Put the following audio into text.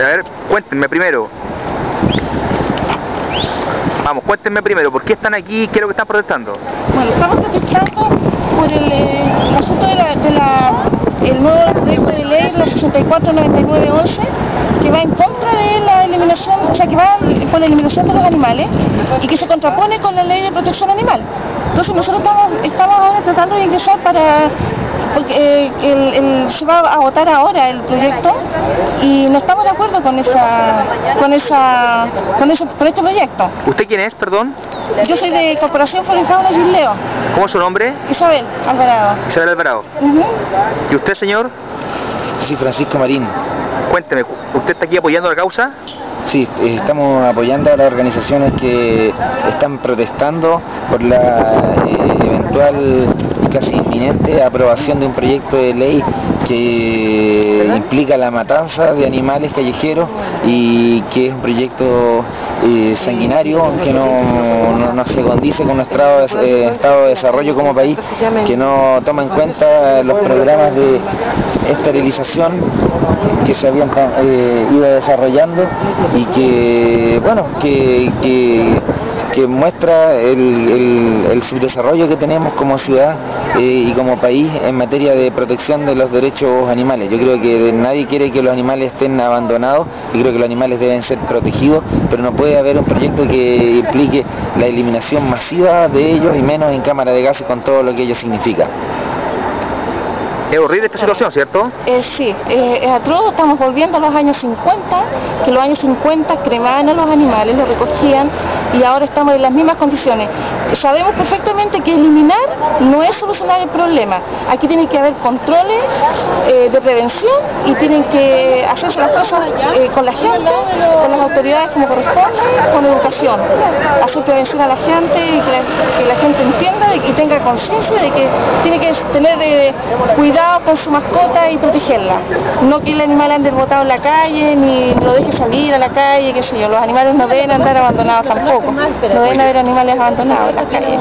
ver, cuéntenme primero. Vamos, cuéntenme primero, ¿por qué están aquí? ¿Qué es lo que están protestando? Bueno, estamos protestando por el asunto el nuevo proyecto de ley, la 649911, que va en contra de la eliminación, o sea, que va por la eliminación de los animales y que se contrapone con la ley de protección animal. Entonces nosotros estamos ahora tratando de ingresar porque se va a votar ahora el proyecto y no estamos de acuerdo con este proyecto. ¿Usted quién es, perdón? Yo soy de Corporación Forestal Gisleo. ¿Cómo es su nombre? Isabel Alvarado. Isabel Alvarado. ¿Y usted, señor? Sí, Francisco Marín. Cuénteme, ¿usted está aquí apoyando la causa? Sí, estamos apoyando a las organizaciones que están protestando por la eventual y casi inminente aprobación de un proyecto de ley que implica la matanza de animales callejeros y que es un proyecto sanguinario que no se condice con nuestro estado de desarrollo como país, que no toma en cuenta los programas de esterilización que se habían ido desarrollando y que, bueno, que muestra el subdesarrollo que tenemos como ciudad y como país en materia de protección de los derechos animales. Yo creo que nadie quiere que los animales estén abandonados, yo creo que los animales deben ser protegidos, pero no puede haber un proyecto que implique la eliminación masiva de ellos y menos en cámara de gases con todo lo que ello significa. Es horrible esta situación, ¿cierto? Sí, es atroz. Estamos volviendo a los años 50, que los años 50 cremaban a los animales, los recogían y ahora estamos en las mismas condiciones. Sabemos perfectamente que eliminar no es solucionar el problema. Aquí tienen que haber controles de prevención y tienen que hacerse las cosas con la gente, con las autoridades como corresponde, con educación. Hacer prevención a la gente y que la gente entienda y tenga conciencia de que tiene que tener cuidado con su mascota y protegerla. No que el animal ande botado en la calle, ni lo deje salir a la calle, qué sé yo. Los animales no deben andar abandonados tampoco. No deben haber animales abandonados en las calles.